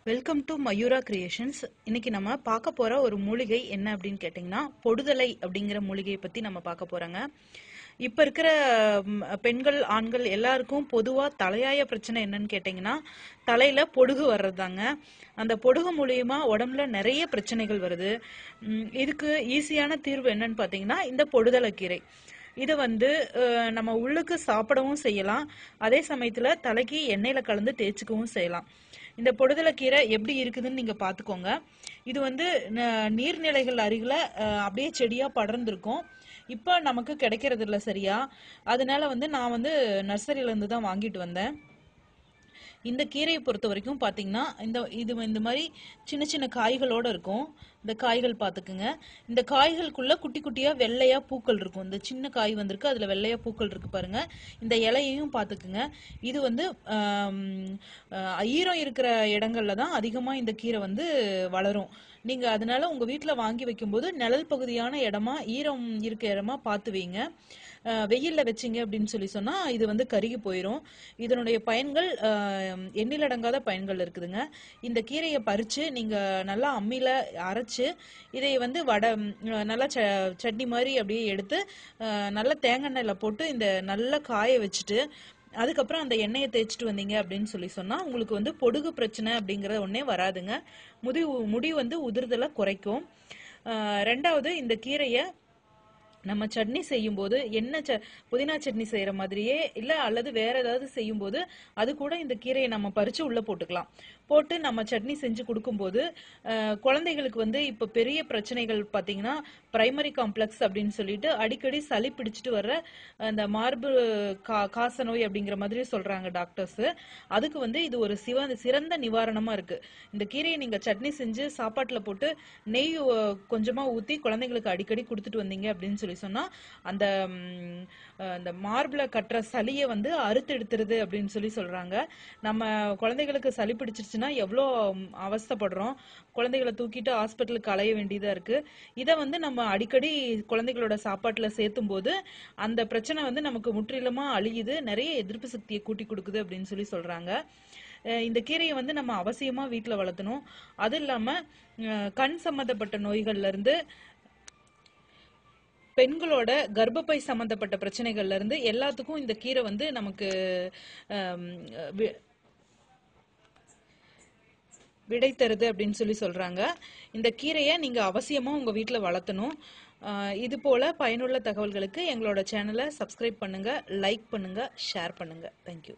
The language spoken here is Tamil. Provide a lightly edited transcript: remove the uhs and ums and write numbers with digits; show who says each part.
Speaker 1: Welcome to Mayura creations. இன்னைக்கு நம்ம பார்க்க போற ஒரு மூலிகை என்ன அப்படின்னு கேட்டிங்கன்னா, பொடுதலை அப்படிங்கிற மூலிகையை பத்தி நம்ம பார்க்க போறோங்க. இப்ப இருக்கிற பெண்கள் ஆண்கள் எல்லாருக்கும் பொதுவா தலையாய பிரச்சனை என்னன்னு கேட்டிங்கன்னா, தலையில பொடுகு வர்றதுதாங்க. அந்த பொடுகு மூலியமா உடம்புல நிறைய பிரச்சனைகள் வருது. இதுக்கு ஈஸியான தீர்வு என்னன்னு பார்த்தீங்கன்னா, இந்த பொடுதலை கீரை. இதை நம்ம உள்ளுக்கு சாப்பிடவும் செய்யலாம், அதே சமயத்துல தலைக்கு எண்ணெயில கலந்து தேய்ச்சிக்கவும் செய்யலாம். இந்த பொடுதலை கீரை எப்படி இருக்குதுன்னு நீங்க பாத்துக்கோங்க. இது நீர்நிலைகள் அருகில அப்படியே செடியா படர்ந்திருக்கும். இப்ப நமக்கு கிடைக்கிறது இல்ல சரியா, அதனால நான் நர்சரியில இருந்து தான் வாங்கிட்டு வந்தேன். இந்த கீரையை பொறுத்த வரைக்கும் பாத்தீங்கன்னா, இந்த மாதிரி சின்ன சின்ன காய்களோட இருக்கும். இந்த காய்கள் பாத்துக்குங்க. இந்த காய்களுக்குள்ள குட்டி குட்டியா வெள்ளையா பூக்கள் இருக்கும். இந்த சின்ன காய் வந்திருக்கு, அதுல வெள்ளையா பூக்கள் இருக்கு பாருங்க. இந்த இலையையும் பாத்துக்குங்க. இது ஈரம் இருக்கிற இடங்கள்ல தான் அதிகமா இந்த கீரை வளரும். நீங்க அதனால உங்க வீட்டுல வாங்கி வைக்கும்போது நிழல் பகுதியான இடமா, ஈரம் இருக்க இடமா பார்த்து வைங்க. வெயில்ல வச்சிங்க அப்படின்னு சொன்னா இது கருகி போயிடும். இதனுடைய பயன்கள் எண்ணிலடங்காத பயன்கள் இருக்குதுங்க. இந்த கீரையை பறிச்சு நீங்க நல்லா அம்மியில அரைச்சு இதை நல்லா சட்னி மாதிரி அப்படியே எடுத்து நல்லா தேங்காய் எண்ணெயில போட்டு இந்த நல்லா காய வச்சுட்டு அதுக்கப்புறம் அந்த எண்ணெயை தேய்ச்சிட்டு வந்தீங்க அப்படின்னு சொன்னா உங்களுக்கு பொடுகு பிரச்சனை அப்படிங்கறது ஒன்னே வராதுங்க. முடி உதிர்தலை குறைக்கும். ரெண்டாவது, இந்த கீரையை நம்ம சட்னி செய்யும் போது புதினா சட்னி செய்யற மாதிரியே இல்ல அல்லது வேற ஏதாவது செய்யும் போது அது கூட இந்த கீரையை நம்ம பறிச்சு உள்ள போட்டுக்கலாம். போட்டு நம்ம சட்னி செஞ்சு கொடுக்கும்போது குழந்தைகளுக்கு இப்ப பெரிய பிரச்சனைகள் பாத்தீங்கன்னா, பிரைமரி காம்ப்ளெக்ஸ் அப்படின்னு சொல்லிட்டு அடிக்கடி சளி பிடிச்சிட்டு வர்ற அந்த மார்பு காச நோய் அப்படிங்கிற மாதிரி சொல்றாங்க டாக்டர்ஸ். அதுக்கு இது ஒரு சிறந்த நிவாரணமா இருக்கு. இந்த கீரையை நீங்க சட்னி செஞ்சு சாப்பாட்டுல போட்டு நெய் கொஞ்சமா ஊத்தி குழந்தைங்களுக்கு அடிக்கடி கொடுத்துட்டு வந்தீங்க அப்படின்னு சொன்னா அந்த மார்பிள கட்டுற சளியை அறுத்து எடுத்துருது அப்படின்னு சொல்றாங்க. நம்ம குழந்தைகளுக்கு சளி பிடிச்சிருச்சுன்னா எவ்வளோ அவஸ்தைப்படுறோம். குழந்தைகளை தூக்கிட்டு ஹாஸ்பிட்டலுக்கு அலைய வேண்டியதா இருக்கு. இதை நம்ம அடிக்கடி குழந்தைகளோட சாப்பாட்டுல சேர்த்தும் போது அந்த பிரச்சனை நமக்கு முற்றிலுமா அழியுது, நிறைய எதிர்ப்பு சக்தியை கூட்டி கொடுக்குது அப்படின்னு சொல்றாங்க. இந்த கீரையை நம்ம அவசியமா வீட்டுல வளர்த்தணும். அது இல்லாம கண் சம்பந்தப்பட்ட நோய்கள்ல இருந்து, பெண்களோட கர்ப்பப்பை சம்பந்தப்பட்ட பிரச்சனைகள்ல இருந்து எல்லாத்துக்கும் இந்த கீரை நமக்கு விடை தருது அப்படின்னு சொல்றாங்க. இந்த கீரையை நீங்க அவசியமா உங்க வீட்டுல வளர்த்தணும். இது போல பயனுள்ள தகவல்களுக்கு எங்களோட சேனலை சப்ஸ்கிரைப் பண்ணுங்க, லைக் பண்ணுங்க, ஷேர் பண்ணுங்க. தேங்க்யூ.